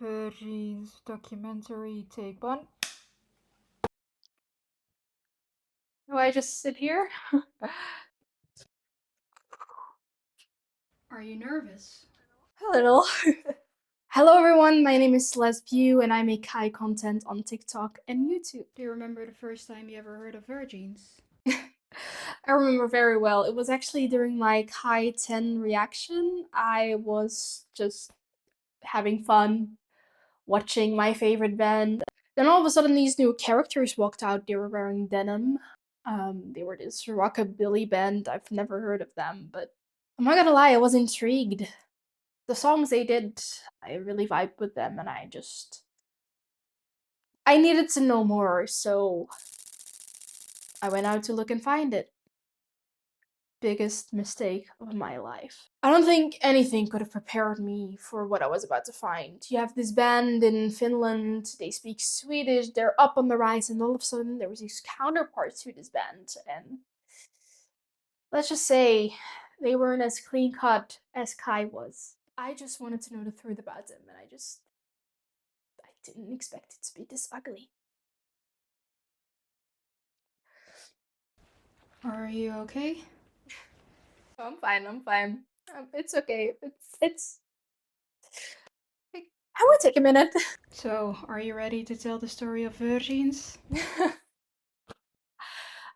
Vörjeans documentary, take one. Do I just sit here? Are you nervous? A little. Hello everyone, my name is Celeste Pugh and I make high content on TikTok and YouTube. Do you remember the first time you ever heard of Vörjeans? I remember very well. It was actually during my Kai 10 reaction. I was just having fun watching my favorite band. Then all of a sudden these new characters walked out. They were wearing denim. They were this rockabilly band. I've never heard of them, but I'm not gonna lie, I was intrigued. The songs they did, I really vibed with them, and I needed to know more, so I went out to look and find it. Biggest mistake of my life. I don't think anything could have prepared me for what I was about to find. You have this band in Finland, they speak Swedish, they're up on the rise, and all of a sudden there was these counterparts to this band, and let's just say they weren't as clean cut as Kai was. I just wanted to know the truth about them, and I didn't expect it to be this ugly. Are you okay? I'm fine. It's okay. It's. I would take a minute. So, are you ready to tell the story of Vörjeans?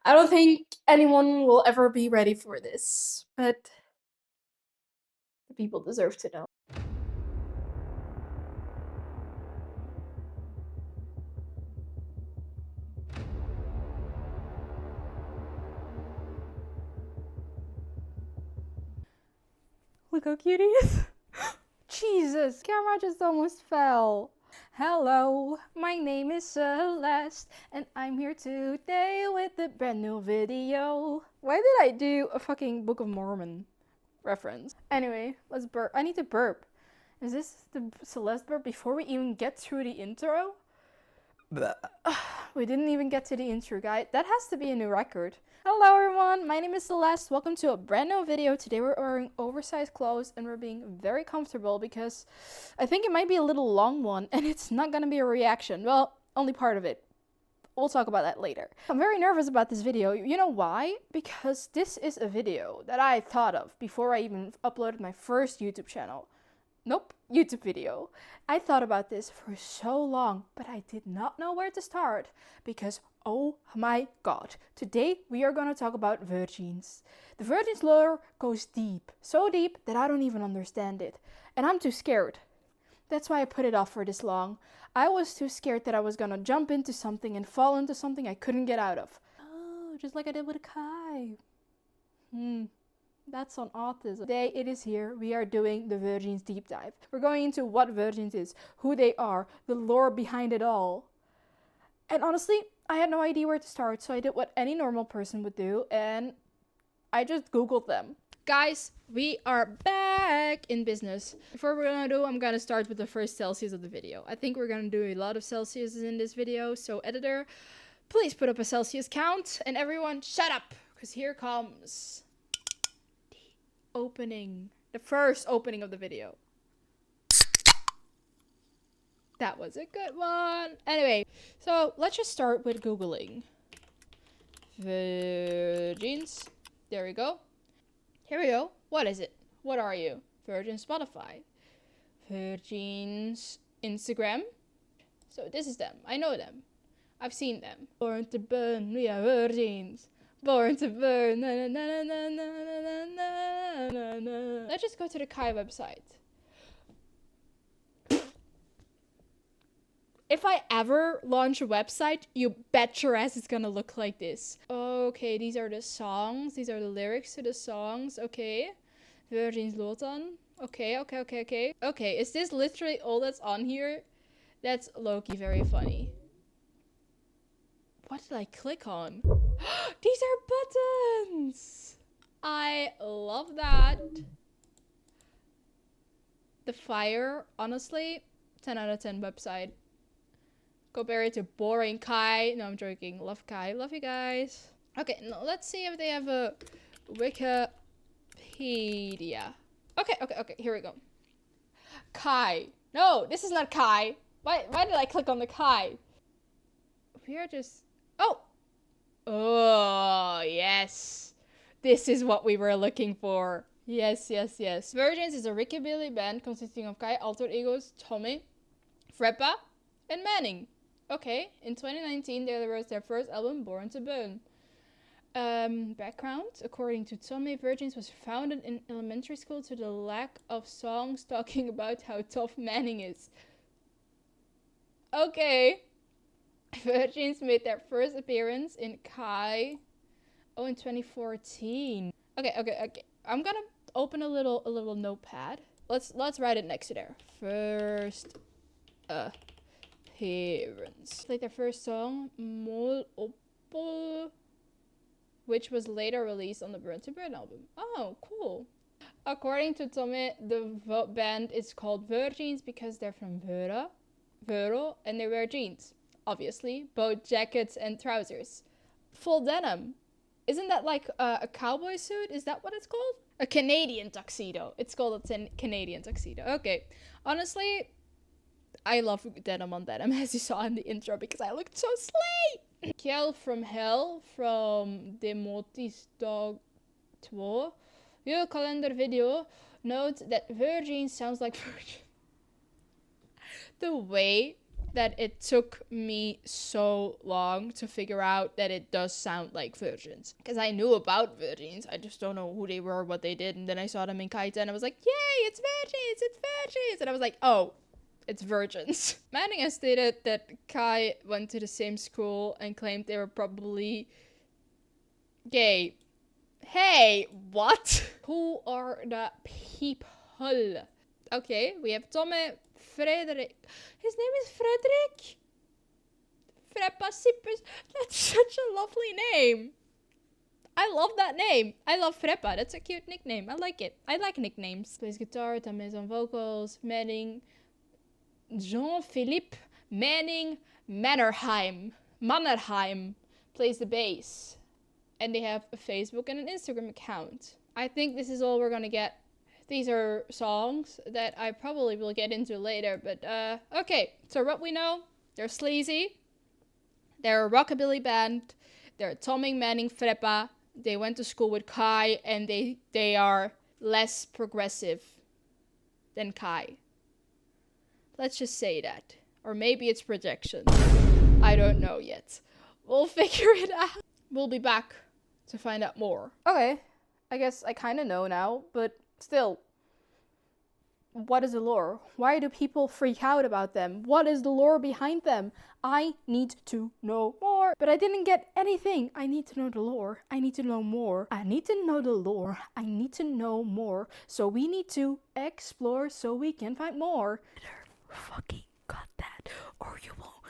I don't think anyone will ever be ready for this, but the people deserve to know. Look how cute he is. Jesus, camera just almost fell. Hello, my name is Celeste, and I'm here today with a brand new video. Why did I do a fucking Book of Mormon reference? Anyway, let's burp. I need to burp. Is this the Celeste burp before we even get through the intro? We didn't even get to the intro, guys. That has to be a new record. Hello everyone, my name is Celeste. Welcome to a brand new video. Today we're wearing oversized clothes and we're being very comfortable because I think it might be a little long one and it's not gonna be a reaction. Well, only part of it. We'll talk about that later. I'm very nervous about this video. You know why? Because this is a video that I thought of before I even uploaded my first YouTube channel. Nope, YouTube video. I thought about this for so long, but I did not know where to start because oh my god, today we are gonna talk about Vörjeans. The Vörjeans lore goes deep, so deep that I don't even understand it, and I'm too scared. That's why I put it off for this long. I was too scared that I was gonna jump into something and fall into something I couldn't get out of. Oh, just like I did with Kai. That's on autism. Today it is here. We are doing the Vörjeans deep dive. We're going into what Vörjeans is, who they are, the lore behind it all. And honestly, I had no idea where to start, so I did what any normal person would do, and I just Googled them. Guys, we are back in business. Before we're gonna do, I'm gonna start with the first Celsius of the video. I think we're gonna do a lot of Celsius in this video, so editor, please put up a Celsius count, and everyone shut up, because here comes opening, the first opening of the video. That was a good one. Anyway, so let's just start with Googling Vörjeans. There we go. Here we go. What is it? What are you? Vörjeans Spotify. Vörjeans Instagram. So this is them. I know them. I've seen them. Born to burn, we are Vörjeans. Born to burn. Na, na, na, na, na, na, na, na, na. Let's just go to the Kai website. If I ever launch a website, you bet your ass it's gonna look like this. Okay, these are the songs. These are the lyrics to the songs. Okay. Vörjeans Lotan. Okay. Okay, is this literally all that's on here? That's low-key very funny. What did I click on? These are buttons! I love that. The fire, honestly, 10 out of 10 website. Compared to boring Kai. No, I'm joking. Love Kai. Love you guys. Okay, now let's see if they have a Wikipedia. Okay. Here we go. Kai. No, this is not Kai. Why did I click on the Kai? We are just... Oh! Oh, yes. This is what we were looking for. Yes, yes, yes. Vörjeans is a rockabilly band consisting of Kai alter egos Tommy, Freppa, and Manning. Okay, in 2019 they released their first album, Born to Burn. Background. According to Tommy, Vörjeans was founded in elementary school to the lack of songs talking about how tough Manning is. Okay. Vörjeans made their first appearance in Kai. Oh, in 2014. Okay. I'm gonna open a little notepad. Let's write it next to there. First appearance. Played their first song, Mol Oppo, which was later released on the Burn to Burn album. Oh, cool. According to Tommy, the band is called Vörjeans because they're from Vöro, and they wear jeans. Obviously, both jackets and trousers. Full denim. Isn't that like a cowboy suit? Is that what it's called? A Canadian tuxedo. It's called a Canadian tuxedo. Okay. Honestly, I love denim on denim, as you saw in the intro, because I looked so slay! Kjell from Hell from Demotis Dog 2. Your calendar video. Note that Vörjeans sounds like Virgin. The way that it took me so long to figure out that it does sound like Vörjeans. Because I knew about Vörjeans, I just don't know who they were, what they did, and then I saw them in Kaita and I was like, yay, it's Vörjeans! And I was like, oh, it's Vörjeans. Manning has stated that Kai went to the same school and claimed they were probably gay. Hey, what? Who are the people? Okay, we have Tommy Frederick. His name is Frederick. Freppa Sippers. That's such a lovely name. I love that name. I love Freppa. That's a cute nickname. I like it. I like nicknames. Plays guitar, Tommy is on vocals. Manning. Jean-Philippe Mannerheim plays the bass. And they have a Facebook and an Instagram account. I think this is all we're gonna get. These are songs that I probably will get into later, but okay. So what we know, they're sleazy. They're a rockabilly band. They're Tommy, Manning, Freppa. They went to school with Kai, and they are less progressive than Kai. Let's just say that. Or maybe it's projection. I don't know yet. We'll figure it out. We'll be back to find out more. Okay, I guess I kind of know now, but still, what is the lore? Why do people freak out about them? What is the lore behind them? I need to know more. But I didn't get anything. I need to know the lore. I need to know more. I need to know the lore. I need to know more. So we need to explore so we can find more. Fucking cut that, or you won't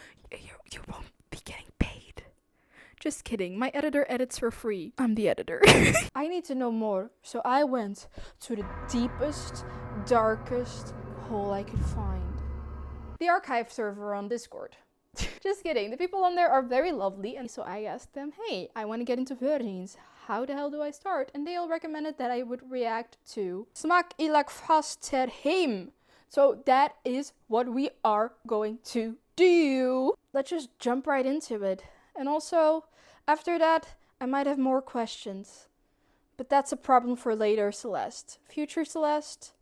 be getting paid. Just kidding. My editor edits for free. I'm the editor. I need to know more, so I went to the deepest, darkest hole I could find. The archive server on Discord. Just kidding. The people on there are very lovely, and so I asked them, hey, I want to get into Vörjeans. How the hell do I start? And they all recommended that I would react to Smak ilak fast heim. So that is what we are going to do. Let's just jump right into it. And also, after that, I might have more questions. But that's a problem for later, Celeste. Future Celeste,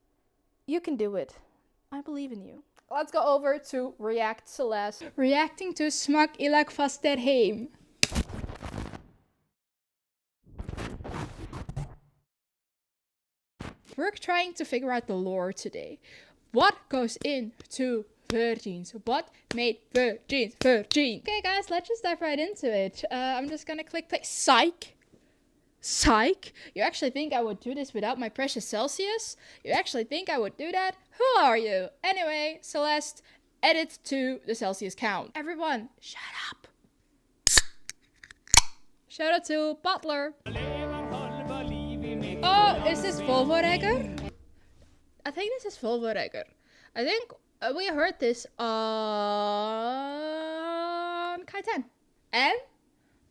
you can do it. I believe in you. Let's go over to React Celeste. Reacting to Smak ilak vaster heim. We're trying to figure out the lore today. What goes into Vörjeans? What made Vörjeans? Okay guys, let's just dive right into it. I'm just gonna click play. Psych? You actually think I would do this without my precious Celsius? You actually think I would do that? Who are you? Anyway, Celeste, edit to the Celsius count. Everyone, shut up. Shout out to Butler. Oh, is this Volvoregger? I think this is Volvoregger. I think we heard this on Kai 10. And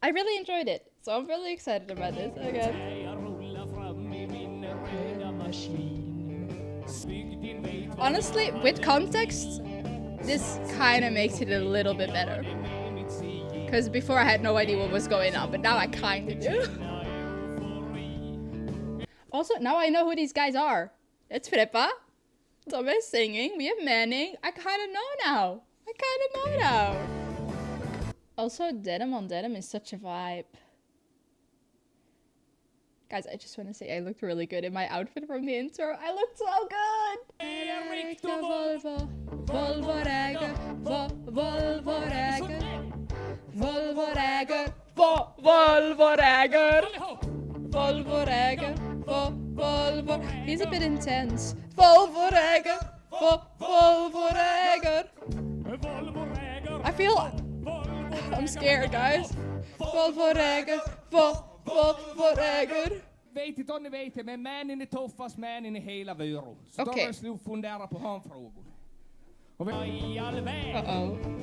I really enjoyed it. So I'm really excited about this. Okay. Honestly, with context, this kind of makes it a little bit better. Because before I had no idea what was going on, but now I kind of do. Also, now I know who these guys are. It's Freppa. Tom is singing. We have Manning. I kind of know now. Also, denim on denim is such a vibe. Guys, I just want to say I looked really good in my outfit from the intro. I looked so good! Volvo, Volvo-äger, Volvo-äger, Volvo-äger, Volvo-äger, Volvo-äger, Volvo. He's a bit intense. Volvo-äger, Volvo-äger. I feel... I'm scared, guys. Volvo-äger, Volvo-äger. Vet inte om ni vet det, men männen är tuffast männen i hela Vörjeans. Så då har jag funderat på handfrågor. Och vi i all värld.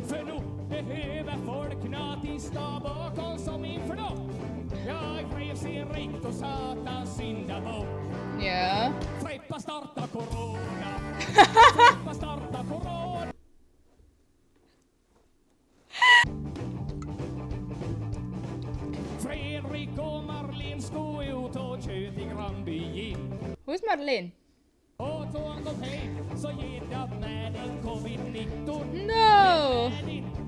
För nu behöver folk nat i stab bakom som inför då. Jag skrev sin rikt och satans syndabok. Ja. Freppa starta corona. Freppa starta corona. Fredrik och Marlene ska ut och köta i Granby. Who's Marlene? Och tåg och hej, så ger det med en covid-19. No!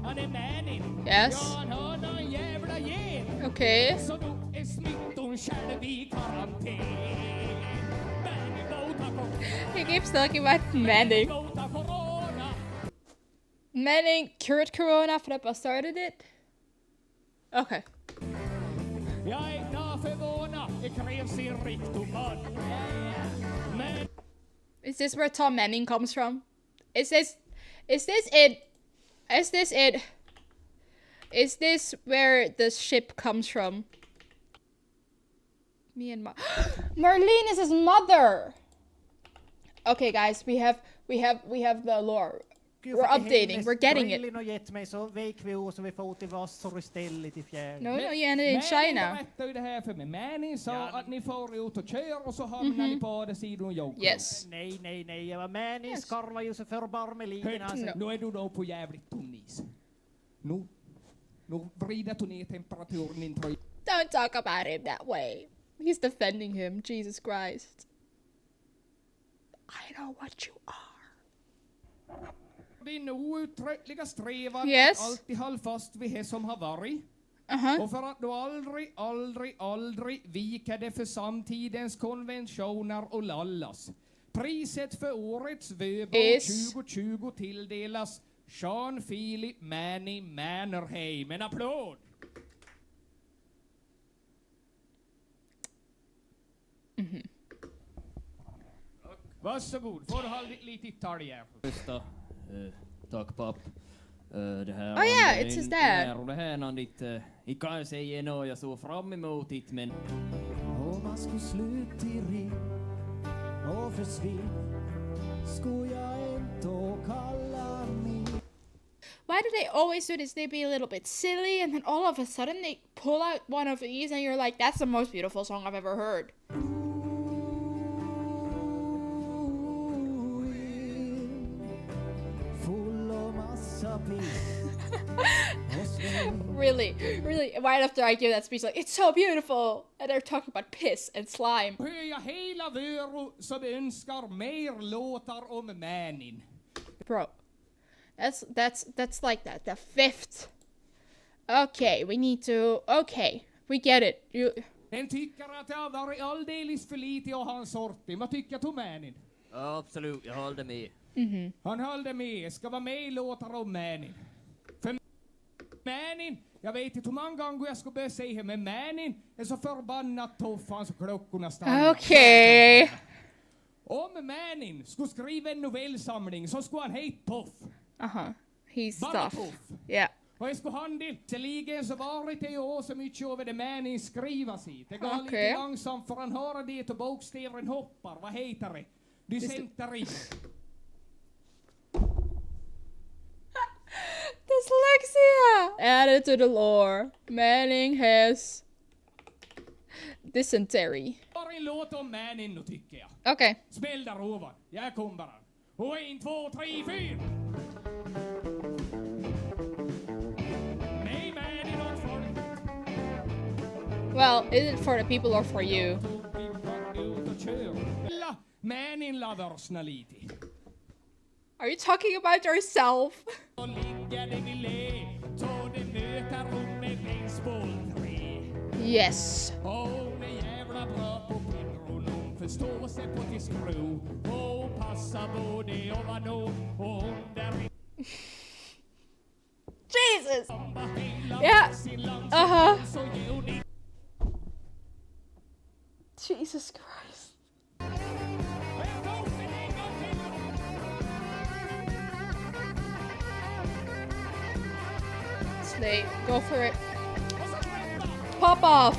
Han är männen. Yes. Ja, han har någon jävla gen. Okay. Så då är smitton själv i karantän. He keeps talking about Manning. Manning cured corona, Freppa started it? Okay. Jag är inte förvånad, det krävs en riktig man. Men... Is this where Tom Manning comes from? Is this it? Is this where the ship comes from? Me and Marlene is his mother. Okay, guys, we have the lore. We're updating. We're getting it. No, Jenny in China. berättar ju det här för mig. Manny sa att ni får ut och kör och så hamnar ni på andra sidan jorden. Yes. Nej. Jag var Manny skarvar ju så förbarmeligen. Alltså. Nu är du då på jävligt tunn is. Nu vrider du ner temperaturen in tröjan. Don't talk about him that way. He's defending him. Jesus Christ. I know what you are. Din outtröttliga strävan Yes. att alltid hålla fast vid det som har varit. Och för att du aldrig viker det för samtidens konventioner och lallas. Priset för årets Vöbo 2020 tilldelas Sean Philip Manny Mannerheim. En applåd! Varsågod, får du hålla ditt lite talje. Tack papp. Det här Oh yeah, it's his dad. Och det här är ditt I kan säga nå jag såg fram emot det men Om man skulle sluta i ring och försvinn skulle jag inte kalla mig. Why do they always do this? They be a little bit silly, and then all of a sudden they pull out one of these, and you're like, "That's the most beautiful song I've ever heard." Really, right after I give that speech, like, it's so beautiful, and they're talking about piss and slime. Hör jag hela Vörjeans som önskar mer låtar om Manning. Bro, that's like that. The fifth. Okay, we need to. Okay, we get it. Den tycker att det har varit alldeles för lite av hans sorti. Vad tycker du, Manning? ja, absolut, jag håller med. Han höll det med. Ska vara med i låtar om Manning. För Manning, jag vet inte hur många gånger jag ska börja säga men Manning är så förbannat tuff han så klockorna stannar. Okay. Om Manning skulle skriva en novellsamling så skulle han heta Tuff. He's Bara tough. tuff. Yeah. Och jag skulle handla till ligen så varit det år så mycket över det Manning skriva sig. Det går Okej. lite långsamt för han hör det och bokstävren hoppar. Vad heter det? Dysenteri. Dyslexia! Added to the lore. Manning has dysentery. Bara en låt om Manning nu tycker jag. Okay. Spel där ovan. Jag kommer bara. Och 1, 2, 3, 4. Nej, men det något folk. Well, is it for the people or for you? Manning loversna lite. Are you talking about yourself? Och ligga det vi le. Ta det möta rummet längs bål 3. Yes. Hon är jävla bra på pinron. Hon förstår sig på till skruv. Och passar både ovan och hon där. Jesus! Yeah. Uh-huh. Jesus Christ. Slay, go for it. Pop off!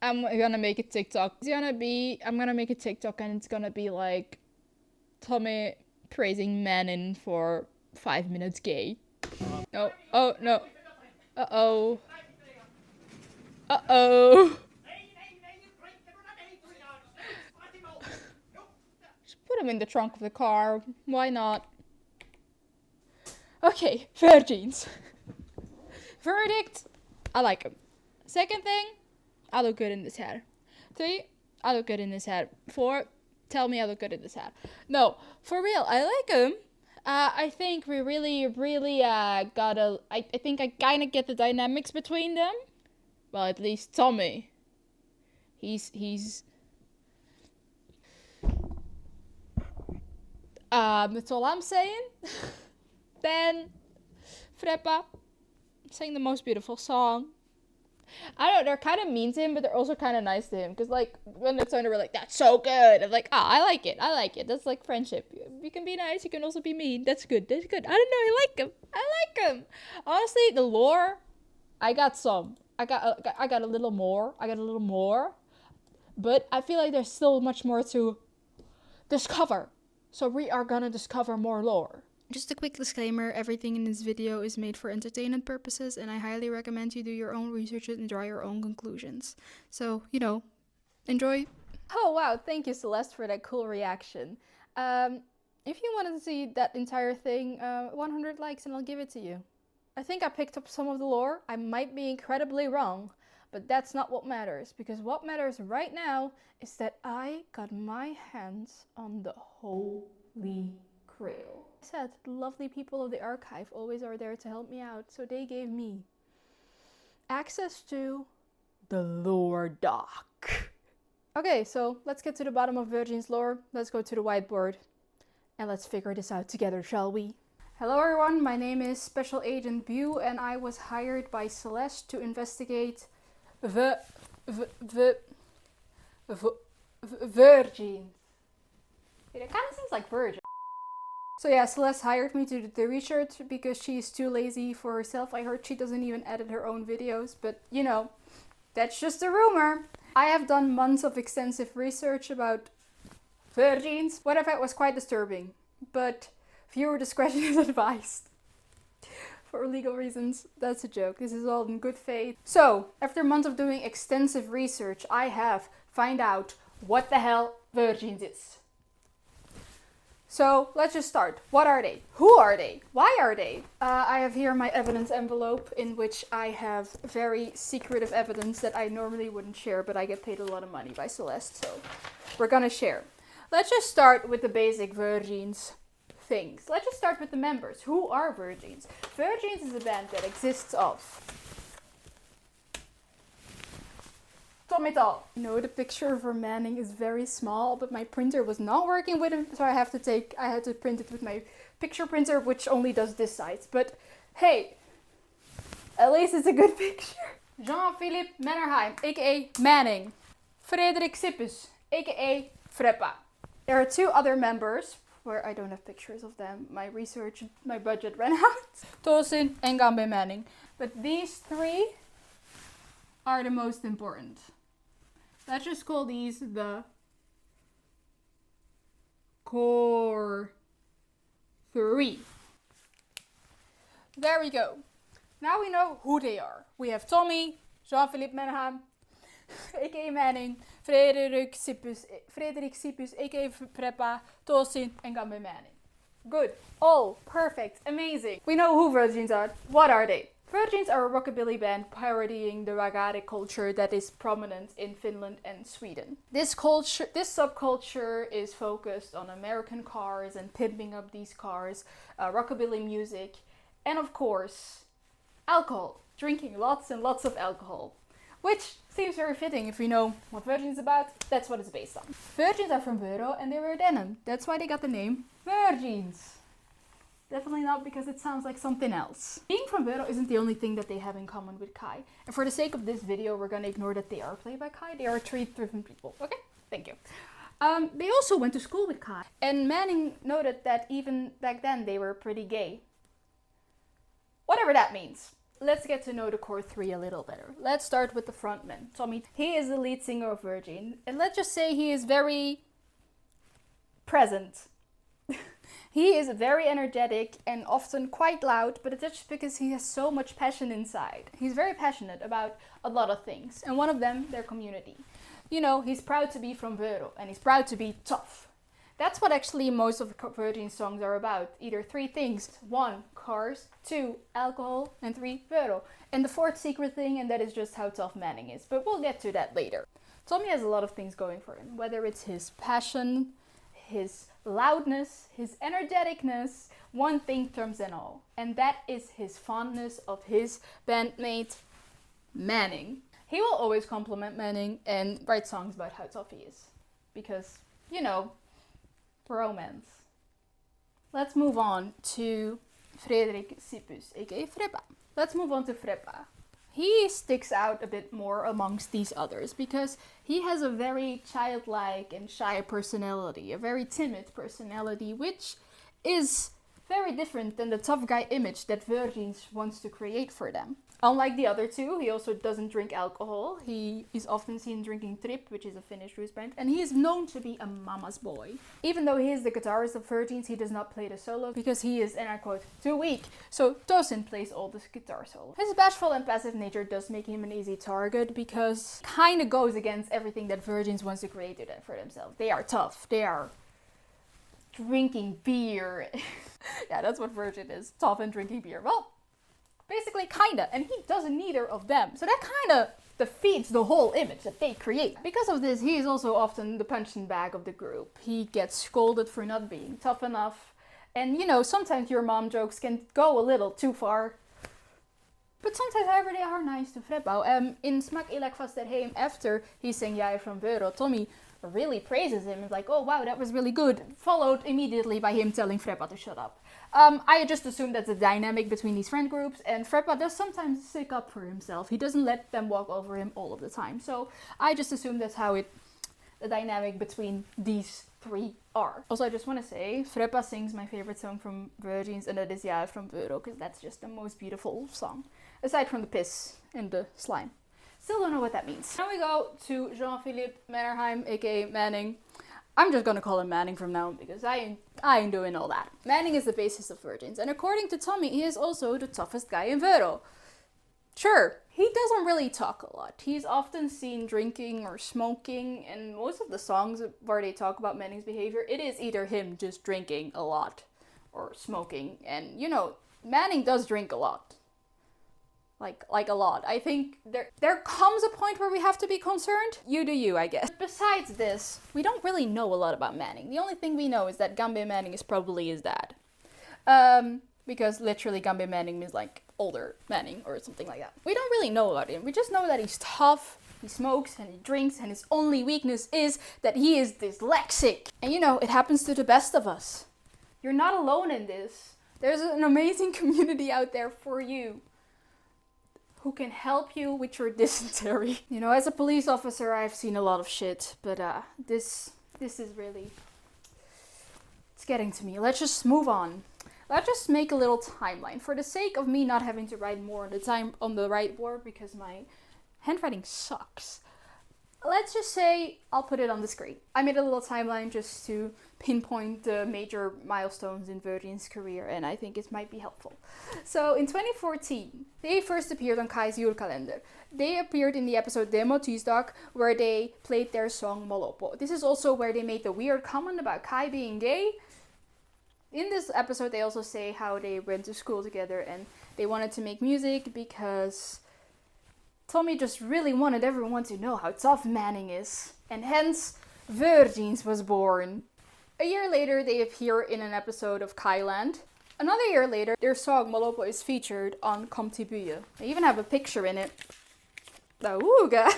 I'm gonna make a TikTok. I'm gonna make a TikTok and it's gonna be like Tommy praising Manin for 5 minutes gay. No. Oh no. Uh-oh. Uh-oh. Just put him in the trunk of the car. Why not? Okay, Vörjeans. Verdict, I like him. Second thing, I look good in this hat. 3, I look good in this hat. 4, tell me I look good in this hat. No, for real, I like him. I think we really gotta... I think I kinda get the dynamics between them. Well, at least Tommy. He's... That's all I'm saying. Then, Freppa sang the most beautiful song. I don't know, they're kind of mean to him, but they're also kind of nice to him. Because, like, when it's on, we're like, that's so good. I'm like, I like it. That's like friendship. You can be nice, you can also be mean. That's good. I don't know, I like him. Honestly, the lore, I got some. I got a little more. But I feel like there's still much more to discover. So we are gonna discover more lore. Just a quick disclaimer, everything in this video is made for entertainment purposes and I highly recommend you do your own research and draw your own conclusions. So, enjoy. Oh wow, thank you Celeste for that cool reaction. If you wanted to see that entire thing, 100 likes and I'll give it to you. I think I picked up some of the lore. I might be incredibly wrong, but that's not what matters. Because what matters right now is that I got my hands on the Holy Grail. I said, the lovely people of the archive always are there to help me out, so they gave me access to the lore doc. Okay, so let's get to the bottom of Vörjeans lore. Let's go to the whiteboard and let's figure this out together, shall we? Hello everyone, my name is Special Agent Bu and I was hired by Celeste to investigate Vörjeans. It kind of seems like Virgin. So yeah, Celeste hired me to do the research because she's too lazy for herself. I heard she doesn't even edit her own videos, but that's just a rumor. I have done months of extensive research about Vörjeans. What I found was quite disturbing, but viewer discretion is advised. For legal reasons, that's a joke. This is all in good faith. So, after months of doing extensive research, I have found out what the hell Vörjeans is. So let's just start. What are they? Who are they? Why are they? I have here my evidence envelope in which I have very secretive evidence that I normally wouldn't share, but I get paid a lot of money by Celeste, so we're gonna share. Let's just start with the basic Vörjeans things. Let's just start with the members. Who are Vörjeans? Vörjeans is a band that exists of Tommy Tall. The picture of Manning is very small, but my printer was not working with him, so I had to print it with my picture printer, which only does this size. But hey, at least it's a good picture. Jean-Philippe Mannerheim, aka Manning. Frederik Sippus, aka Freppa. There are 2 other members, where I don't have pictures of them. My budget ran out. Tosin and Gambe Manning. But these 3 are the most important. Let's just call these the core 3. There we go. Now we know who they are. We have Tommy, Jean-Philippe Menham, aka Manning, Frederik Sipus, aka Preppa, Tosin, and Gambe Manning. Good. All perfect. Amazing. We know who Vörjeans are. What are they? Vörjeans are a rockabilly band parodying the ragare culture that is prominent in Finland and Sweden. This subculture is focused on American cars and pimping up these cars, rockabilly music, and of course, alcohol. Drinking lots and lots of alcohol. Which seems very fitting if we know what Vörjeans is about. That's what it's based on. Vörjeans are from Vörå and they wear denim. That's why they got the name Vörjeans. Definitely not because it sounds like something else. Being from Vörå isn't the only thing that they have in common with Kai. And for the sake of this video, we're gonna ignore that they are played by Kai. They are three different people. Okay? Thank you. They also went to school with Kai. And Manning noted that even back then they were pretty gay. Whatever that means. Let's get to know the core three a little better. Let's start with the frontman, Tommy. He is the lead singer of Vörjeans, and let's just say he is very present. He is very energetic and often quite loud, but it's just because he has so much passion inside. He's very passionate about a lot of things, and one of them, their community. You know, he's proud to be from Vörå, and he's proud to be tough. That's what actually most of the Vörjeans songs are about. Either three things. 1, cars. 2, alcohol. And 3, Vörå. And the fourth secret thing, and that is just how tough Manning is. But we'll get to that later. Tommy has a lot of things going for him. Whether it's his passion, his loudness, his energeticness, one thing trumps them all. And that is his fondness of his bandmate, Manning. He will always compliment Manning and write songs about how tough he is. Because, you know, romance. Let's move on to Frederik Sipus, aka Freppa. Let's move on to Freppa. He sticks out a bit more amongst these others because he has a very childlike and shy personality, a very timid personality, which is very different than the tough guy image that Vörjeans wants to create for them. Unlike the other two, he also doesn't drink alcohol. He is often seen drinking Trip, which is a Finnish roots band, and he is known to be a mama's boy. Even though he is the guitarist of Vörjeans, he does not play the solo because he is, and I quote, too weak. So Tosin plays all the guitar solo. His bashful and passive nature does make him an easy target because kind of goes against everything that Vörjeans wants to create for themselves. They are tough. They are drinking beer. Yeah, that's what Vörjeans is. Tough and drinking beer. Well, basically, kinda, and he doesn't neither of them. So that kinda defeats the whole image that they create. Because of this, he is also often the punching bag of the group. He gets scolded for not being tough enough. And you know, sometimes your mom jokes can go a little too far. But sometimes, however, they are nice to Freppa. In Smak Ilak Vast Erheim, after he sang Jij from Vörå, Tommy really praises him. It's like, oh wow, that was really good. Followed immediately by him telling Freppa to shut up. I just assume that's a dynamic between these friend groups, and Freppa does sometimes stick up for himself. He doesn't let them walk over him all of the time. So I just assume that's how the dynamic between these three are. Also, I just want to say, Freppa sings my favorite song from Vörjeans, and that is Jij from Vörå, because that's just the most beautiful song. Aside from the piss and the slime. Still don't know what that means. Now we go to Jean-Philippe Mennerheim, aka Manning. I'm just gonna call him Manning from now on because I ain't doing all that. Manning is the bassist of Vörjeans, and according to Tommy, he is also the toughest guy in Vörå. Sure, he doesn't really talk a lot. He's often seen drinking or smoking, and most of the songs where they talk about Manning's behavior, it is either him just drinking a lot or smoking. And you know, Manning does drink a lot. Like a lot. I think there comes a point where we have to be concerned. You do you, I guess. Besides this, we don't really know a lot about Manning. The only thing we know is that Gambe Manning is probably his dad. Because literally Gambe Manning means like older Manning or something like that. We don't really know about him. We just know that he's tough, he smokes and he drinks, and his only weakness is that he is dyslexic. And you know, it happens to the best of us. You're not alone in this. There's an amazing community out there for you who can help you with your dysentery. You know, as a police officer, I've seen a lot of shit, but this is really, it's getting to me. Let's just move on. Let's just make a little timeline for the sake of me not having to write more on the right board because my handwriting sucks. Let's just say I'll put it on the screen. I made a little timeline just to pinpoint the major milestones in Vörjeans' career, and I think it might be helpful. So in 2014, they first appeared on Kai's Julekalender. They appeared in the episode Demo Tuesdag, where they played their song Molopo. This is also where they made the weird comment about Kai being gay. In this episode, they also say how they went to school together and they wanted to make music because Tommy just really wanted everyone to know how tough Manning is, and hence Vörjeans was born. A year later, they appear in an episode of Kailand. Another year later, their song Molopo is featured on Kom till byen. They even have a picture in it. Ooga!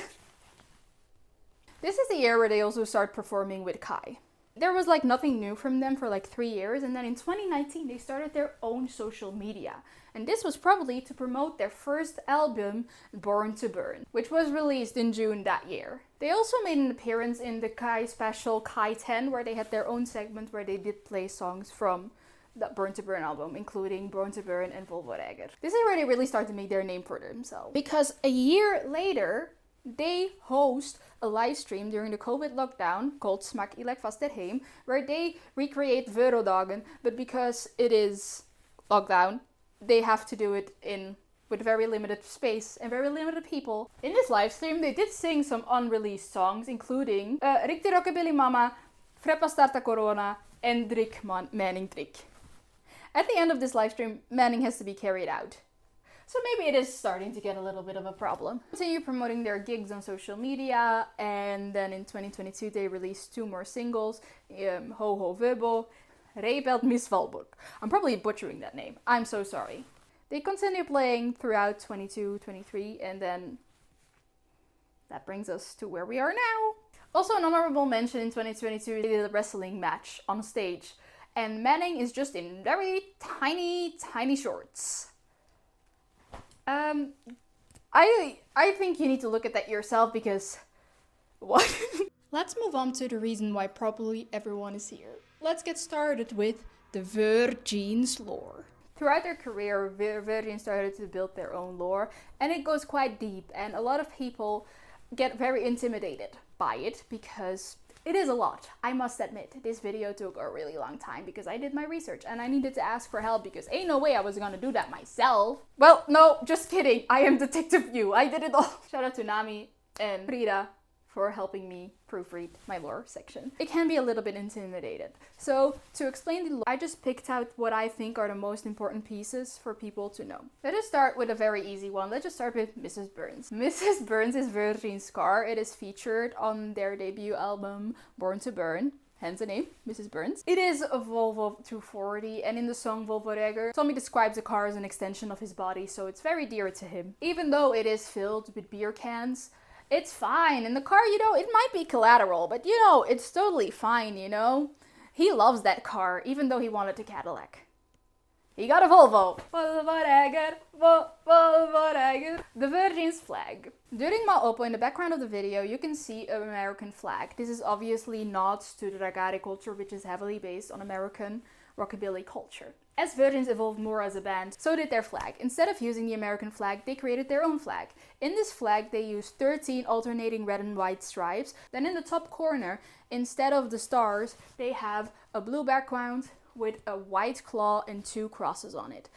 This is the year where they also start performing with Kai. There was like nothing new from them for like 3 years, and then in 2019 they started their own social media. And this was probably to promote their first album, Born to Burn, which was released in June that year. They also made an appearance in the Kai special Kai 10, where they had their own segment where they did play songs from the Born to Burn album, including Born to Burn and Volvoregger. This is where they really started to make their name for themselves. Because a year later, they host a live stream during the COVID lockdown called Smak Ilek Vast Erheim, where they recreate Vörodagen, but because it is lockdown, they have to do it with very limited space and very limited people. In this live stream, they did sing some unreleased songs, including Riktig Rockabilly Mama, Freppa Starta Corona, and Drick Manning Drick. At the end of this live stream, Manning has to be carried out. So maybe it is starting to get a little bit of a problem. Continue promoting their gigs on social media, and then in 2022 they released 2 more singles, Ho Ho Vöbo, Rebelt Miss Valburg. I'm probably butchering that name. I'm so sorry. They continue playing throughout 22, 23, and then that brings us to where we are now. Also an honorable mention in 2022, they did a wrestling match on stage, and Manning is just in very tiny shorts. I think you need to look at that yourself because what? Let's move on to the reason why probably everyone is here. Let's get started with the Vörjeans lore. Throughout their career, Vörjeans started to build their own lore, and it goes quite deep, and a lot of people get very intimidated by it because it is a lot. I must admit, this video took a really long time because I did my research and I needed to ask for help because ain't no way I was gonna do that myself. Well, no, just kidding. I am Detective View. I did it all. Shout out to Nami and Frida for helping me proofread my lore section. It can be a little bit intimidated. So to explain the lore, I just picked out what I think are the most important pieces for people to know. Let us start with a very easy one. Let's just start with Mrs. Burns. Mrs. Burns is Vörjeans' car. It is featured on their debut album, Born to Burn. Hence the name, Mrs. Burns. It is a Volvo 240, and in the song Volvoregger, Tommy describes the car as an extension of his body, so it's very dear to him. Even though it is filled with beer cans, it's fine. In the car, you know, it might be collateral, but you know, it's totally fine, you know? He loves that car, even though he wanted a Cadillac. He got a Volvo. Volvoregger, Volvoregger. The Vörjeans flag. During Molopo, in the background of the video, you can see an American flag. This is obviously nods to the ragare culture, which is heavily based on American rockabilly culture. As Vörjeans evolved more as a band, so did their flag. Instead of using the American flag, they created their own flag. In this flag, they used 13 alternating red and white stripes. Then in the top corner, instead of the stars, they have a blue background with a white claw and 2 crosses on it.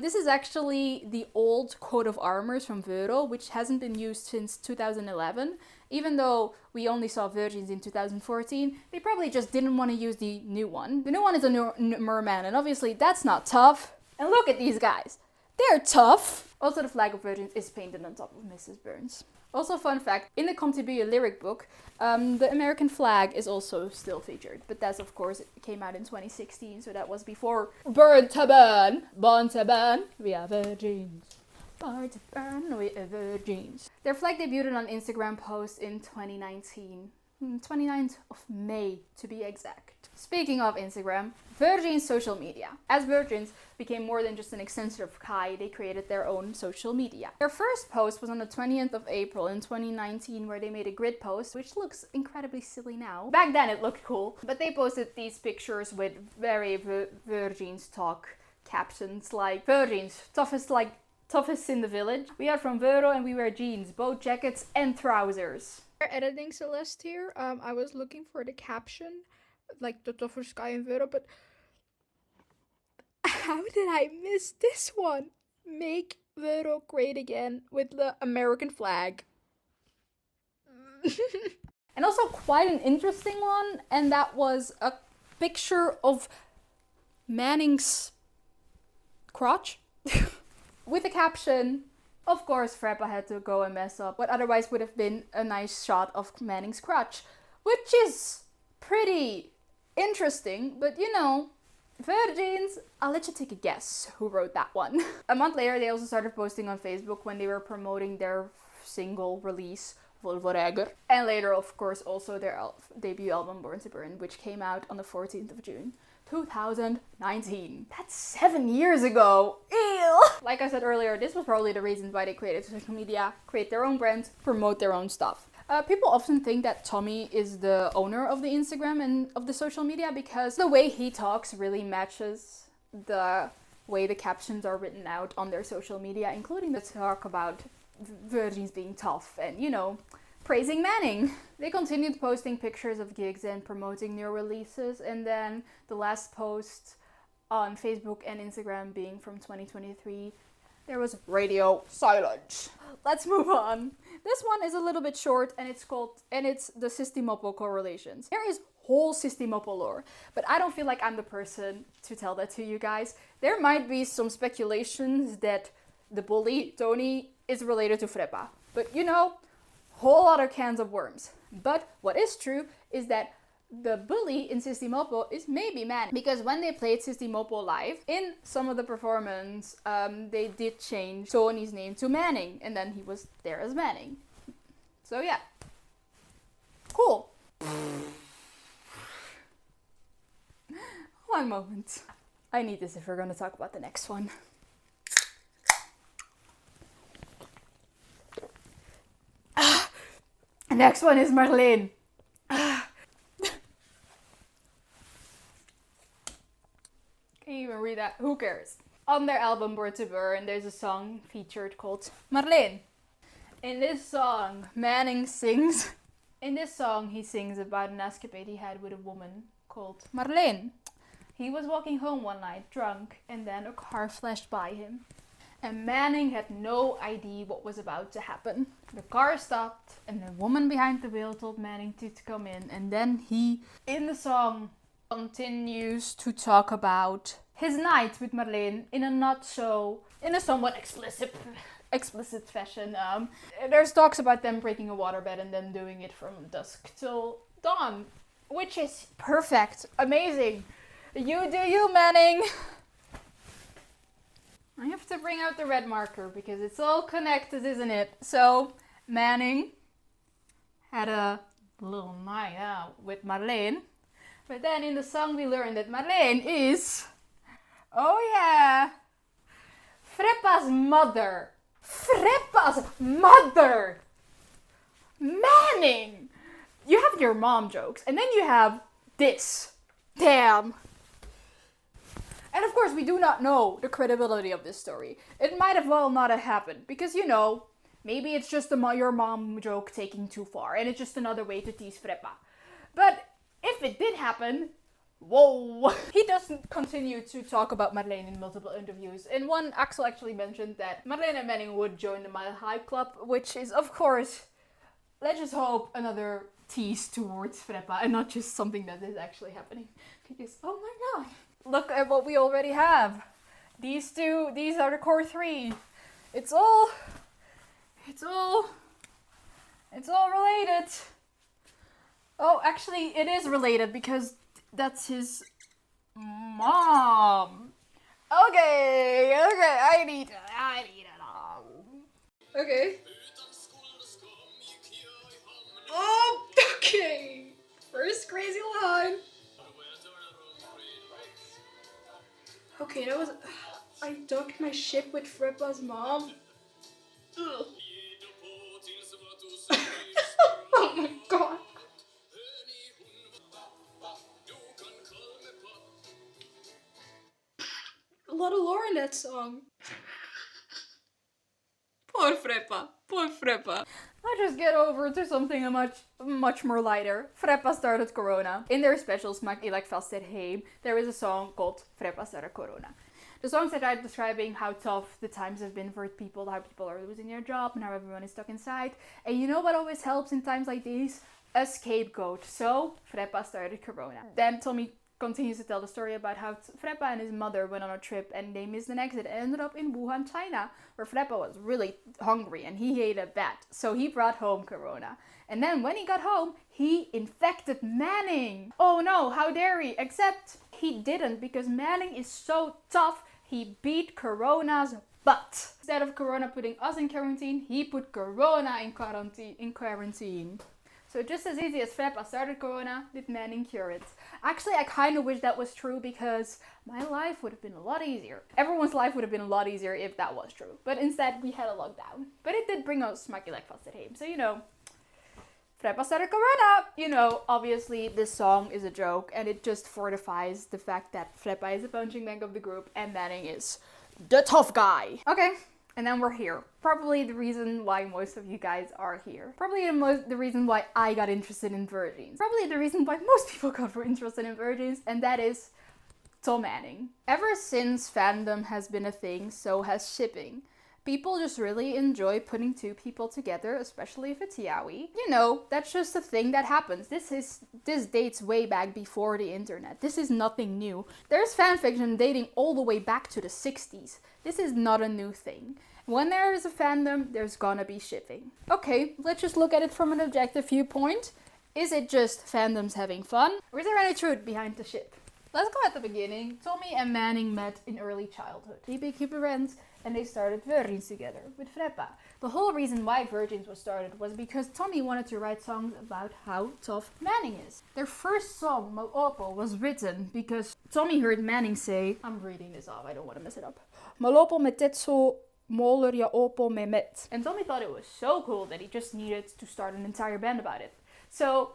This is actually the old coat of armors from Vöro, which hasn't been used since 2011. Even though we only saw Vörjeans in 2014, they probably just didn't want to use the new one. The new one is a merman, and obviously that's not tough. And look at these guys. They're tough. Also, the flag of Vörjeans is painted on top of Mrs. Burns. Also, fun fact, in the Kom till byen lyric book, the American flag is also still featured. But that's, of course, it came out in 2016, so that was before Born to Burn. Born to Burn, we are Vörjeans. Born to Burn, we are Vörjeans. Their flag debuted on Instagram post in 2019. 29th of May, to be exact. Speaking of Instagram, Vörjeans social media. As Vörjeans became more than just an extension of Kai, they created their own social media. Their first post was on the 20th of April in 2019, where they made a grid post, which looks incredibly silly now. Back then it looked cool, but they posted these pictures with very Vörjeans talk captions like Vörjeans, toughest in the village. We are from Vöro and we wear jeans, both jackets and trousers. Editing Celeste here. I was looking for the caption, like the Toffer Sky and Vero, but how did I miss this one? Make Vero great again with the American flag. And also quite an interesting one, and that was a picture of Manning's crotch with the caption, of course Freppa had to go and mess up what otherwise would have been a nice shot of Manning's crotch, which is pretty interesting, but you know, Vörjeans, I'll let you take a guess who wrote that one. A month later, they also started posting on Facebook when they were promoting their single release, Volvoreger. And later, of course, also their debut album, Born to Burn, which came out on the 14th of June, 2019. That's 7 years ago! Ew! Like I said earlier, this was probably the reason why they created social media, create their own brand, promote their own stuff. People often think that Tommy is the owner of the Instagram and of the social media because the way he talks really matches the way the captions are written out on their social media, including the talk about Vörjeans being tough and, you know, praising Manning. They continued posting pictures of gigs and promoting new releases, and then the last post on Facebook and Instagram being from 2023, there was radio silence. Let's move on. This one is a little bit short and it's the Systimopo correlations. There is whole Systimopo lore, but I don't feel like I'm the person to tell that to you guys. There might be some speculations that the bully, Tony, is related to Freppa, but you know, whole other cans of worms. But what is true is that the bully in Systimopo is maybe Manning, because when they played Systimopo live, in some of the performance, they did change Tony's name to Manning, and then he was there as Manning. So yeah. Cool. One moment. I need this if we're gonna talk about the next one. The next one is Marleen. Can you even read that? Who cares? On their album Born to Burn, there's a song featured called Marleen. In this song, Manning sings. In this song, he sings about an escapade he had with a woman called Marleen. He was walking home one night, drunk, and then a car flashed by him. And Manning had no idea what was about to happen. The car stopped, and the woman behind the wheel told Manning to come in, and then he, in the song, continues to talk about his night with Marleen in a somewhat explicit fashion. There's talks about them breaking a waterbed and then doing it from dusk till dawn, which is perfect, amazing. You do you, Manning. I have to bring out the red marker because it's all connected, isn't it? So Manning had a little night out with Marleen. But then in the song we learned that Marleen is, oh yeah, Freppa's mother. Freppa's mother! Manning! You have your mom jokes, and then you have this. Damn. And of course we do not know the credibility of this story. It might have well not have happened, because you know, maybe it's just your mom joke taking too far, and it's just another way to tease Freppa. But if it did happen, whoa! He doesn't continue to talk about Marleen in multiple interviews. In one, Axel actually mentioned that Marleen and Manning would join the Mile High Club, which is, of course, let's just hope, another tease towards Freppa and not just something that is actually happening. Because, oh my god, look at what we already have. These are the core three. It's all related. Oh, actually, it is related because that's his mom. Okay, I need it all. Okay. Oh, okay. First crazy line. Okay, that was... I ducked my ship with Freppa's mom. Ugh. Oh my god. A lot of lore in that song. Poor Freppa. Freppa. Poor Freppa. I'll just get over to something much more lighter. Freppa started Corona. In their special Smack Elak Fasted Heim, there is a song called Freppa started Corona. The songs that are describing how tough the times have been for people, how people are losing their job, and how everyone is stuck inside. And you know what always helps in times like these? A scapegoat. So, Freppa started Corona. Then Tommy continues to tell the story about how Freppa and his mother went on a trip and they missed an exit and ended up in Wuhan, China, where Freppa was really hungry and he ate a bat. So he brought home Corona. And then when he got home, he infected Manning. Oh no, how dare he? Except he didn't, because Manning is so tough, he beat Corona's butt. Instead of Corona putting us in quarantine, he put Corona in quarantine. So just as easy as Freppa started Corona, did Manning cure it. Actually, I kind of wish that was true, because my life would have been a lot easier. Everyone's life would have been a lot easier if that was true. But instead, we had a lockdown. But it did bring us Smack Elak Fasted Heim. So, you know, Freppa started Corona. You know, obviously this song is a joke, and it just fortifies the fact that Freppa is the punching bag of the group and Manning is the tough guy. Okay. And then we're here. Probably the reason why most of you guys are here. Probably the reason why I got interested in Vörjeans. Probably the reason why most people got interested in Vörjeans, and that is Tom Manning. Ever since fandom has been a thing, so has shipping. People just really enjoy putting two people together, especially if it's yaoi. You know, that's just a thing that happens. This dates way back before the internet. This is nothing new. There's fanfiction dating all the way back to the 60s. This is not a new thing. When there is a fandom, there's gonna be shipping. Okay, let's just look at it from an objective viewpoint. Is it just fandoms having fun? Or is there any truth behind the ship? Let's go at the beginning. Tommy and Manning met in early childhood. They became friends and they started Vörjeans together with Freppa. The whole reason why Vörjeans was started was because Tommy wanted to write songs about how tough Manning is. Their first song, Malopo, was written because Tommy heard Manning say, I'm reading this off, I don't want to mess it up. Malopo met tetso moler ja opo me met. And Tommy thought it was so cool that he just needed to start an entire band about it. So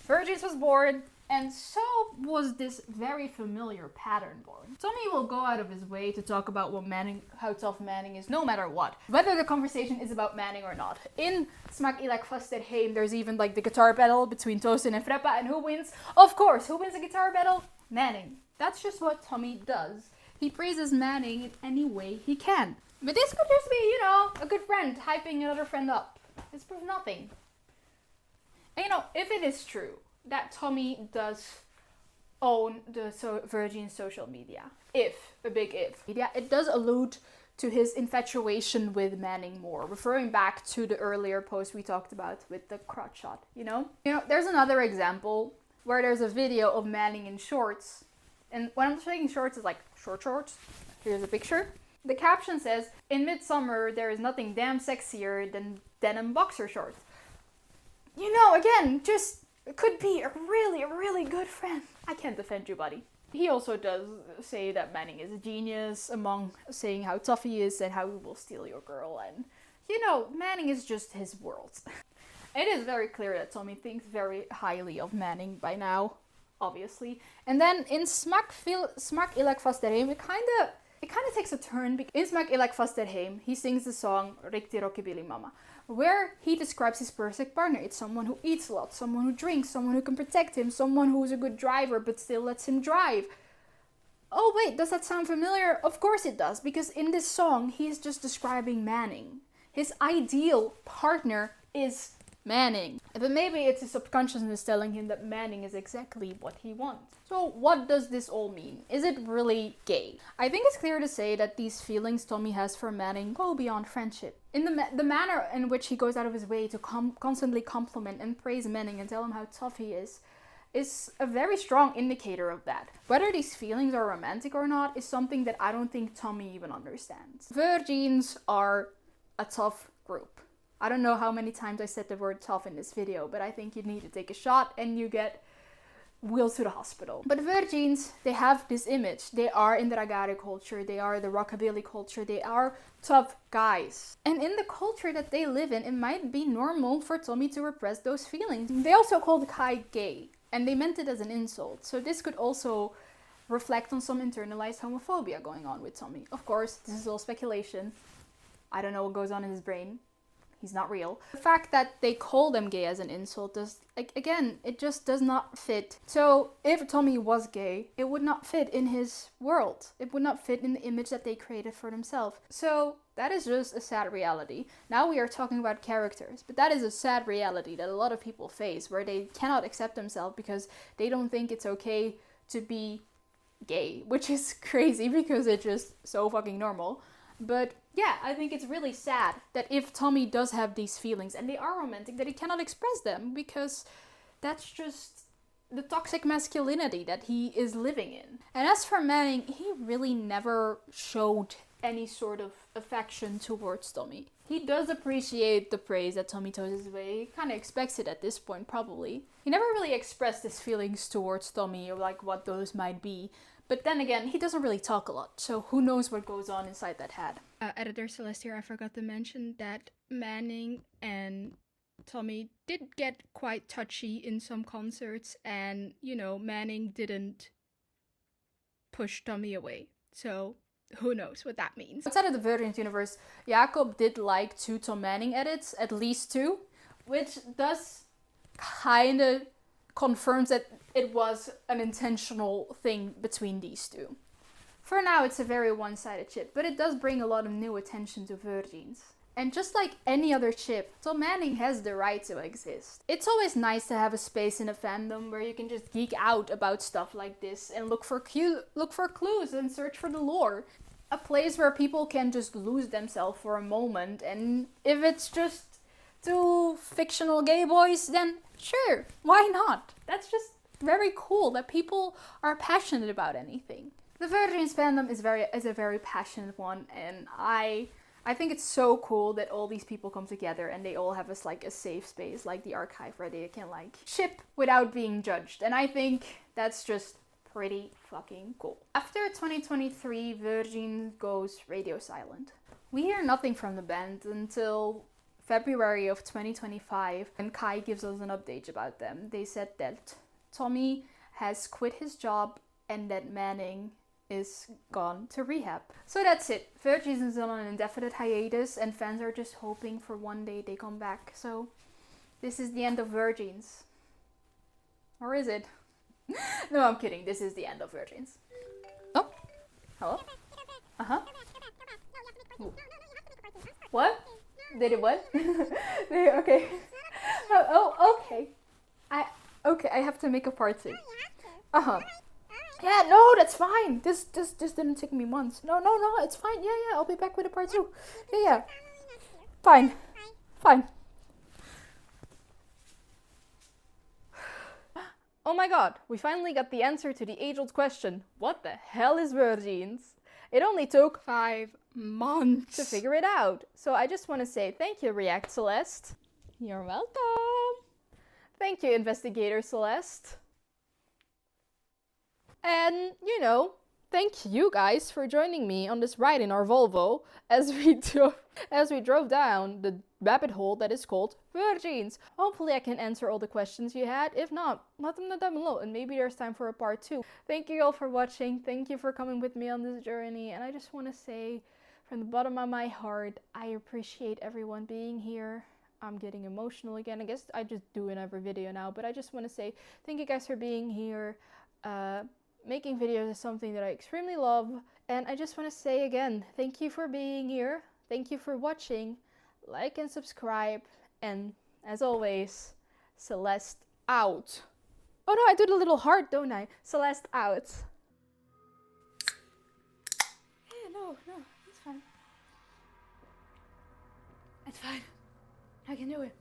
Vörjeans was born, and so was this very familiar pattern born. Tommy will go out of his way to talk about how tough Manning is, no matter what. Whether the conversation is about Manning or not. In Smack Elak Fasted Heim, there's even like the guitar battle between Tosin and Freppa, and who wins? Of course, who wins the guitar battle? Manning. That's just what Tommy does. He praises Manning in any way he can. But this could just be, you know, a good friend hyping another friend up. It's proof nothing. And you know, if it is true that Tommy does own the Vörjeans social media, a big if, it does allude to his infatuation with Manning more, referring back to the earlier post we talked about with the crotch shot, you know? You know, there's another example where there's a video of Manning in shorts, and when I'm saying shorts, it's like shorts. Here's a picture. The caption says, in midsummer, there is nothing damn sexier than denim boxer shorts. You know, again, just could be a really good friend. I can't defend you, buddy. He also does say that Manning is a genius, among saying how tough he is and how he will steal your girl. And, you know, Manning is just his world. It is very clear that Tommy thinks very highly of Manning by now, obviously. And then in Smack Elak Fasted Heim, it kind of takes a turn. In Smack Elak Fasted Heim, he sings the song Rikti Rockabilly Mama, where he describes his perfect partner. It's someone who eats a lot, someone who drinks, someone who can protect him, someone who's a good driver but still lets him drive. Oh wait, does that sound familiar? Of course it does, because in this song, he's just describing Manning. His ideal partner is Manning. But maybe it's his subconsciousness telling him that Manning is exactly what he wants. So what does this all mean? Is it really gay? I think it's clear to say that these feelings Tommy has for Manning go beyond friendship. In the manner in which he goes out of his way to constantly compliment and praise Manning and tell him how tough he is a very strong indicator of that. Whether these feelings are romantic or not is something that I don't think Tommy even understands. Vörjeans are a tough group. I don't know how many times I said the word tough in this video, but I think you need to take a shot and you get wheeled to the hospital. But Vörjeans, they have this image. They are in the ragare culture, they are the rockabilly culture, they are tough guys. And in the culture that they live in, it might be normal for Tommy to repress those feelings. They also called Kai gay, and they meant it as an insult. So this could also reflect on some internalized homophobia going on with Tommy. Of course, this is all speculation. I don't know what goes on in his brain. he's not real. The fact that they call them gay as an insult does, like, again, it just does not fit. So if Tommy was gay, it would not fit in his world. It would not fit in the image that they created for themselves. So that is just a sad reality. Now we are talking about characters, but that is a sad reality that a lot of people face, where they cannot accept themselves because they don't think it's okay to be gay, which is crazy because it's just so fucking normal. But yeah, I think it's really sad that if Tommy does have these feelings and they are romantic, that he cannot express them, because that's just the toxic masculinity that he is living in. And as for Manning, he really never showed any sort of affection towards Tommy. He does appreciate the praise that Tommy throws his way. He kind of expects it at this point, probably. He never really expressed his feelings towards Tommy, or like what those might be. But then again, he doesn't really talk a lot, so who knows what goes on inside that head. Editor Celeste here, I forgot to mention that Manning and Tommy did get quite touchy in some concerts, and, you know, Manning didn't push Tommy away. So who knows what that means. Outside of the Vörjeans universe, Jacob did like 2 Tom Manning edits, at least 2, which does kind of confirms that it was an intentional thing between these two. For now, it's a very one-sided ship, but it does bring a lot of new attention to Vörjeans. And just like any other ship, Tom Manning has the right to exist. It's always nice to have a space in a fandom where you can just geek out about stuff like this and look for clues and search for the lore. A place where people can just lose themselves for a moment, and if it's just 2 fictional gay boys, then sure, why not? That's just very cool that people are passionate about anything. The Vörjeans fandom is a very passionate one, and I think it's so cool that all these people come together and they all have a safe space, like the archive, where they can like ship without being judged. And I think that's just pretty fucking cool. After 2023, Vörjeans goes radio silent. We hear nothing from the band until February of 2025, and Kai gives us an update about them. They said that Tommy has quit his job and that Manning is gone to rehab. So that's it. Vörjeans is on an indefinite hiatus, and fans are just hoping for one day they come back. So this is the end of Vörjeans. Or is it? No, I'm kidding. This is the end of Vörjeans. Oh, hello? Uh-huh. What? They did what? Okay. Oh, okay. I have to make a part 2. Uh-huh. Yeah, no, that's fine. This didn't take me months. No, it's fine. Yeah, I'll be back with a part 2. Yeah. Fine. Oh my god, we finally got the answer to the age-old question. What the hell is Vörjeans? It only took 5 months to figure it out. So I just want to say thank you, React Celeste. You're welcome. Thank you, Investigator Celeste. And, you know, thank you guys for joining me on this ride in our Volvo as we drove down the rabbit hole that is called Vörjeans. Hopefully I can answer all the questions you had. If not, let them know down below and maybe there's time for a part 2. Thank you all for watching. Thank you for coming with me on this journey. And I just want to say from the bottom of my heart, I appreciate everyone being here. I'm getting emotional again. I guess I just do in every video now, but I just want to say thank you guys for being here. Making videos is something that I extremely love, and I just want to say again, thank you for being here, thank you for watching, like and subscribe, and as always, Celeste out. Oh no, I do the little heart, don't I? Celeste out. Yeah, no, it's fine. It's fine. I can do it.